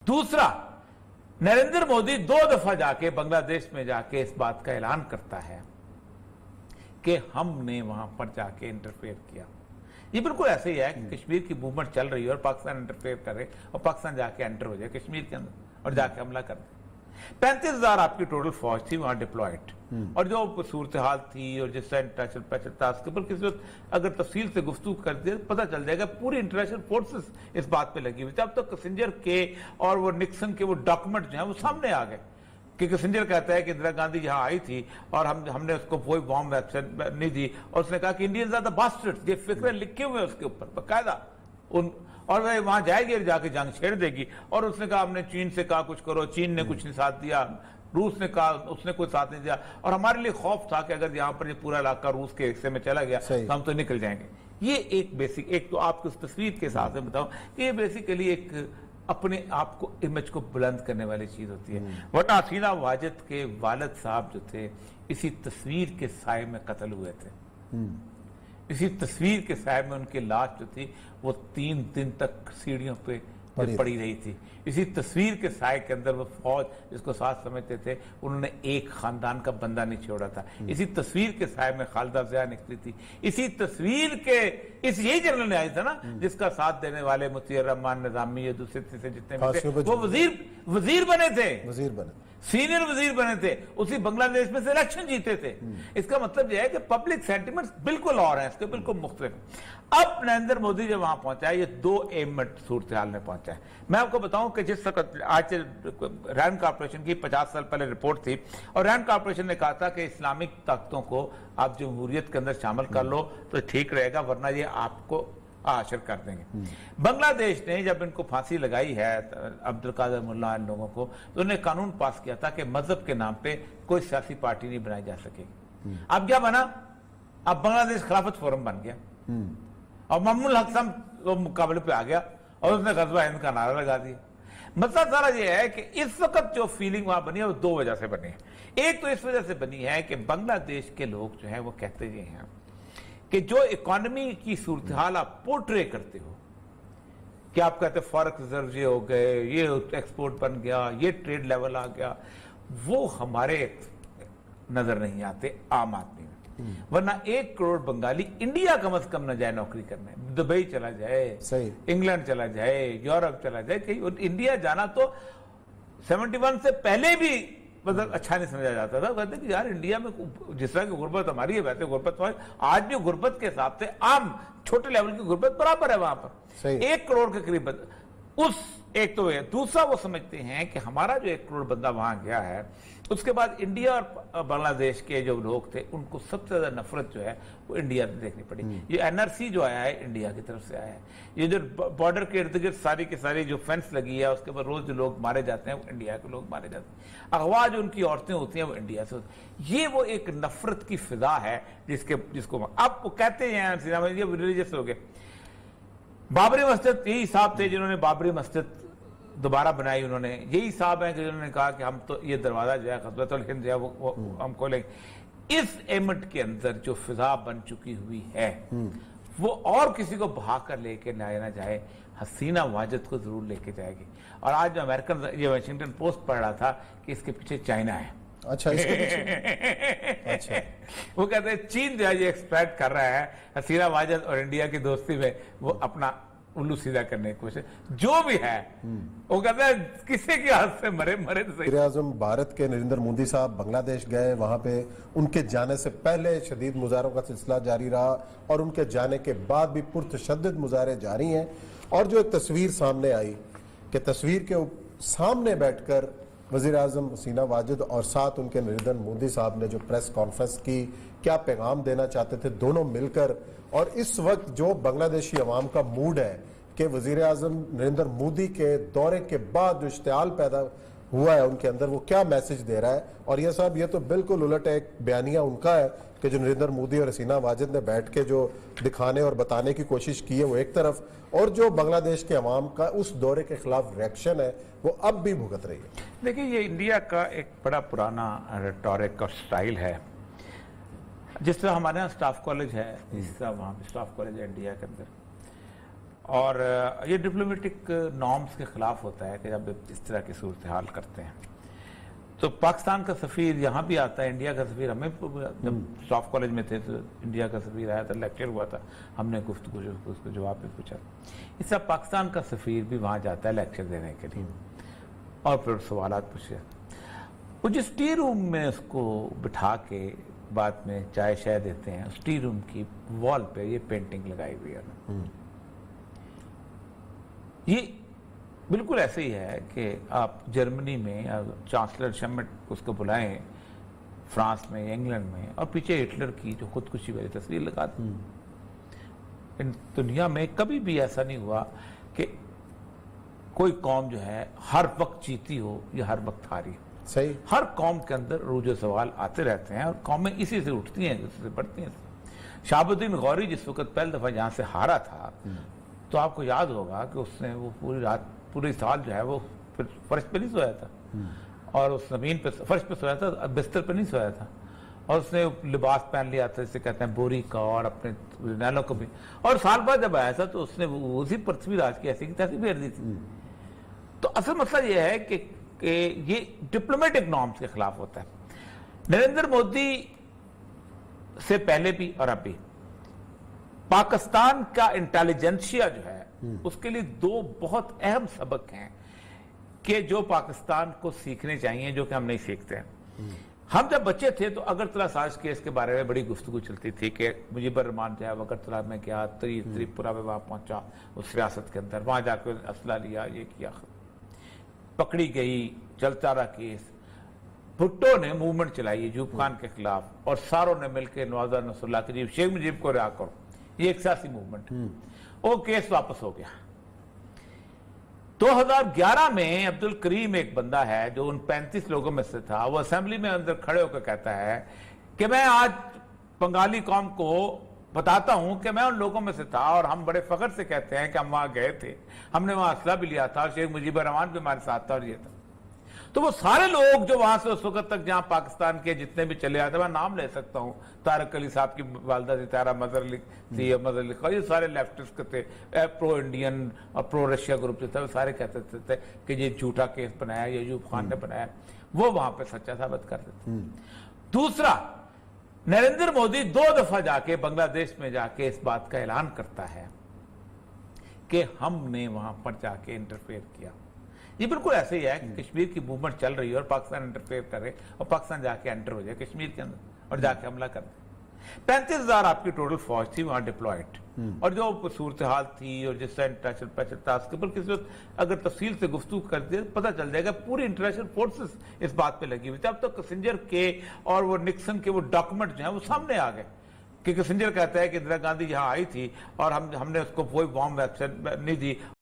दूसरा, नरेंद्र मोदी 2 दफा जाके बांग्लादेश में जाके इस बात का ऐलान करता है कि हमने वहां पर जाके इंटरफेयर किया। ये बिल्कुल ऐसे ही है कि कश्मीर की मूवमेंट चल रही है और पाकिस्तान इंटरफेयर करे और पाकिस्तान जाके एंटर हो जाए कश्मीर के अंदर और जाके हमला कर दे। 35,000 आपकी टोटल फौज थी वहां डिप्लॉयड, और जो सूरत हाल थी और जिस इंटरनेशनल प्रेशर था उसके ऊपर किसी वक्त अगर तफसील से गुफ्तगू कर दिया पता चल जाएगा पूरी इंटरनेशनल फोर्सेस इस बात पे लगी हुई थी। अब तो किसिंजर के और वो निक्सन के वो डॉक्यूमेंट जो है वो सामने आ गए कि किसिंजर कहता है कि इंदिरा गांधी यहाँ आई थी और हमने उसको कोई बॉम्ब वेबसाइट नहीं दी, और उसने कहा कि इंडियंस आर द बास्टर्ड्स, ये फिक्रे लिखे हुए उसके ऊपर बाकायदा उन, और वह वहां जाएगी और जाके जंग छेड़ देगी। और उसने कहा हमने चीन से कहा कुछ करो, चीन ने कुछ नहीं साथ दिया, रूस ने कहा उसने कोई साथ नहीं दिया, और हमारे लिए खौफ था कि अगर यहाँ पर ये पूरा इलाका रूस के हिस्से में चला गया तो हम तो निकल जाएंगे। ये एक बेसिक, एक तो आपको उस तस्वीर के हिसाब से बताऊं कि ये बेसिकली एक अपने आप को इमेज को बुलंद करने वाली चीज होती है। वरना हसीना वाजिद के वालिद साहब जो थे इसी तस्वीर के साए में कत्ल हुए थे। इसी तस्वीर के साए में उनकी लाश जो थी वो 3 दिन तक सीढ़ियों पे पड़ी रही थी। इसी तस्वीर के साए के अंदर वो फौज जिसको साथ समझते थे उन्होंने एक खानदान का बंदा नहीं छोड़ा था। इसी तस्वीर के साए में खालिदा जिया निकली थी। इसी तस्वीर के इस यही जनरल ने आई था ना जिसका साथ देने वाले मुतीर रहमान निजामी या दूसरे तीसरे जितने भी थे वो वजीर बने थे, सीनियर वजीर बने थे, उसी बांग्लादेश में से इलेक्शन जीते थे। इसका मतलब यह है कि पब्लिक सेंटिमेंट्स बिल्कुल और हैं, इसके बिल्कुल मुख्तलिफ। अब नरेंद्र मोदी जब वहां पहुंचा है, ये 2 एमट सूरत हाल में पहुंचा है। मैं आपको बताऊं कि जिस वक्त आज रैंड कॉर्पोरेशन की 50 साल पहले रिपोर्ट थी और रैंड कॉर्पोरेशन ने कहा था कि इस्लामिक ताकतों को आप जमहूरियत के अंदर शामिल कर लो तो ठीक रहेगा, वरना ये आपको आशर कर देंगे। बांग्लादेश ने जब इनको फांसी लगाई है अब्दुल कादिर मुल्ला इन लोगों को, तो उन्होंने कानून पास किया था कि मजहब के नाम पे कोई सियासी पार्टी नहीं बनाई जा सकेगी। अब क्या बना? अब बांग्लादेश खिलाफत फोरम बन गया और ममनुल हक साहब मुकाबले पे आ गया और उसने गज़वा हिंद का नारा लगा दिया। मतलब सारा ये है कि इस वक्त जो फीलिंग वहां बनी है वो 2 वजह से बनी है। एक तो इस वजह से बनी है कि बांग्लादेश के लोग जो है वो कहते ये हैं कि जो इकोनॉमी की सूरत हाल आप पोर्ट्रे करते हो कि आप कहते फॉरेक्स रिजर्व ये हो गए, ये एक्सपोर्ट बन गया, ये ट्रेड लेवल आ गया, वो हमारे नजर नहीं आते आम आदमी में। वरना 1 करोड़ बंगाली इंडिया कम से कम न जाए नौकरी करने, दुबई चला जाए, इंग्लैंड चला जाए, यूरोप चला जाए, कहीं इंडिया जाना तो 71 से पहले भी मतलब अच्छा नहीं समझा जाता था। कहते कि यार इंडिया में जिस तरह की गुर्बत हमारी है वैसे गुर्बत तो आज भी गुर्बत के हिसाब से आम छोटे लेवल की गुर्बत बराबर है वहां पर। 1 करोड़ के करीब उस एक तो है। दूसरा वो समझते हैं कि हमारा जो 1 करोड़ बंदा वहां गया है उसके बाद इंडिया और बांग्लादेश के जो लोग थे उनको सबसे ज्यादा नफरत जो है वो इंडिया से देखनी पड़ी। ये एनआरसी जो आया है इंडिया की तरफ से आया है। ये जो बॉर्डर के इर्द गिर्द सारी की सारी जो फेंस लगी है उसके ऊपर रोज जो लोग मारे जाते हैं वो इंडिया के लोग मारे जाते हैं। अगवा जो उनकी औरतें होती हैं वो इंडिया से होती हैं। ये वो एक नफरत की फिजा है जिसको आप कहते हैं रिलीजियस हो गए। बाबरी मस्जिद यही साहब थे जिन्होंने बाबरी मस्जिद दोबारा बनाई, उन्होंने यही साहब हैं कि जिन्होंने कहा कि हम तो ये दरवाजा जो है ग़ज़वतुल हिंद जो है वो हम खोलेंगे। इस एमट के अंदर जो फिजा बन चुकी हुई है वो और किसी को बहा कर लेके ना जाए, हसीना वाजिद को जरूर लेके जाएगी। और आज अमेरिकन ये वाशिंगटन पोस्ट पढ़ रहा था कि इसके पीछे चाइना है। अच्छा, इसके पीछे अच्छा वो कहते हैं चीन जो है ये एक्सपेक्ट कर रहा है हसीना वाजिद और इंडिया की दोस्ती में वो अपना उल्लू सीधा करने की कोशिश जो भी है वो कहते हैं किसी के हाथ से मरे तो सही। वज़ीर-ए-आज़म भारत के नरेंद्र मोदी साहब बांग्लादेश गए, वहां पे उनके जाने से पहले शदीद मुजाहरों का सिलसिला जारी रहा और उनके जाने के बाद भी पुरतशद्दुद मुजाहरे जारी हैं। और जो एक तस्वीर सामने आई कि तस्वीर के सामने बैठकर वज़ीर-ए-आज़म हसीना वाजिद और साथ उनके नरेंद्र मोदी साहब ने जो प्रेस कॉन्फ्रेंस की, क्या पैगाम देना चाहते थे दोनों मिलकर। और इस वक्त जो बांग्लादेशी अवाम का मूड है कि वज़ीर-ए-आज़म नरेंद्र मोदी के दौरे के बाद जो इश्तियाल पैदा हुआ है उनके अंदर वो क्या मैसेज दे रहा है। और ये साहब ये तो बिल्कुल उलट एक बयानिया उनका है कि जो नरेंद्र मोदी और हसीना वाजिद ने बैठ के जो दिखाने और बताने की कोशिश की है वो एक तरफ, और जो बांग्लादेश के अवाम का उस दौरे के खिलाफ रिएक्शन है वो अब भी भुगत रही है। देखिए ये इंडिया का एक बड़ा पुराना रेटोरिक और स्टाइल है। जिस तरह हमारे यहाँ स्टाफ कॉलेज है, इस तरह वहाँ पे स्टाफ कॉलेज है इंडिया के अंदर। और ये डिप्लोमेटिक नॉर्म्स के खिलाफ होता है कि जब इस तरह की सूरत हाल करते हैं। तो पाकिस्तान का सफ़ीर यहाँ भी आता है, इंडिया का सफ़ीर, हमें जब स्टाफ कॉलेज में थे तो इंडिया का सफ़ीर आया था, लेक्चर हुआ था, हमने गुफ्तगू उसको जवाब भी पूछा। इस तरह पाकिस्तान का सफ़ीर भी वहाँ जाता है लेक्चर देने के लिए और फिर सवाल पूछे। वो जिस टी रूम में उसको बिठा के बाद में चाय शाय देते हैं, उस टी रूम की वॉल पे ये पेंटिंग लगाई हुई है। ये बिल्कुल ऐसे ही है कि आप जर्मनी में चांसलर शमिट उसको बुलाएं, फ्रांस में, इंग्लैंड में, और पीछे हिटलर की जो खुदकुशी वाली तस्वीर लगा दें। इन दुनिया में कभी भी ऐसा नहीं हुआ कि कोई कौम जो है हर वक्त जीती हो या हर वक्त हारी। सही। हर कौम के अंदर रूजो सवाल आते रहते हैं और कौमें इसी से उठती हैं, इसी से बढ़ती हैं। शहाबुद्दीन गौरी जिस वक्त पहली दफा जहां से हारा था, तो आपको याद होगा कि उसने वो पूरी रात, पूरी साल जो है वो फर्श पे नहीं सोया था, और उस जमीन पे, फर्श पे सोया था, बिस्तर पे नहीं सोया था, और उसने लिबास पहन लिया था जिसे कहते हैं बोरी का, और अपने नैनों को भी। और साल बाद जब आया था तो उसने उसी पृथ्वी राज की ऐसी की तैसी फेर दी थी। तो असल मसला यह है कि ये डिप्लोमेटिक नॉर्म्स के खिलाफ होता है। नरेंद्र मोदी से पहले भी और अभी पाकिस्तान का इंटेलिजेंसिया जो है उसके लिए दो बहुत अहम सबक हैं कि जो पाकिस्तान को सीखने चाहिए, जो कि हम नहीं सीखते हैं। हम जब बच्चे थे तो अगरतला साजिश केस के बारे में बड़ी गुफ्तगू चलती थी कि मुजीबर रहमान जो है अगरतला में गया, त्रिपुरा में वहां पहुंचा, उस रियासत के अंदर, वहां जाकर असला लिया, ये किया, पकड़ी गई, चलता रहा केस। भुट्टो ने मूवमेंट चलाई अयूब खान के खिलाफ, और सारों ने मिलकर नवाज नसरुल्लाह के शेख मुजीब को रिहा करो, ये एक सियासी मूवमेंट। वो केस वापस हो गया। 2011 में अब्दुल करीम एक बंदा है जो उन 35 लोगों में से था, वो असेंबली में अंदर खड़े होकर कहता है कि मैं आज बंगाली कौम को बताता हूं कि मैं उन लोगों में से था, और हम बड़े फख्र से कहते हैं कि हम वहां गए थे, हमने वहां असला भी लिया था, और शेख मुजीबर रहमान भी हमारे साथ था, और ये था। तो वो सारे लोग जो वहां से उस वक्त तक जहां पाकिस्तान के जितने भी चले आते, मैं नाम ले सकता हूं, तारक अली साहब की वालदा थी तारा मजहर अली थी, मजहर अली खान, ये सारे लेफ्टिस्ट के थे, प्रो इंडियन और प्रो रशिया ग्रुप जो था, वो सारे कहते थे कि ये झूठा केस बनाया, ये अयूब खान ने बनाया। वो वहां पे सच्चा साबित करते थे। दूसरा, नरेंद्र मोदी 2 दफा जाके बांग्लादेश में जाके इस बात का ऐलान करता है कि हमने वहां पर जाके इंटरफेयर किया। ये बिल्कुल ऐसे ही है कि कश्मीर की मूवमेंट चल रही है और पाकिस्तान इंटरफेयर करे, और पाकिस्तान जाके एंटर हो जाए कश्मीर के अंदर और जाके हमला कर दे। 35,000 आपकी टोटल फौज थी वहां डिप्लॉयड, और जो सूरत हाल थी और जिस इंटरनेशनल प्रेशर टास्क पर किसी वक्त अगर तफसील से गुफ्तगू कर दे पता चल जाएगा, पूरी इंटरनेशनल फोर्सेस इस बात पे लगी हुई थी। अब तो किसिंजर के और वो निक्सन के वो डॉक्यूमेंट जो है वो सामने आ गए कि किसिंजर कहता है कि इंदिरा गांधी यहाँ आई थी और हमने उसको कोई वार्म रिएक्शन नहीं दी।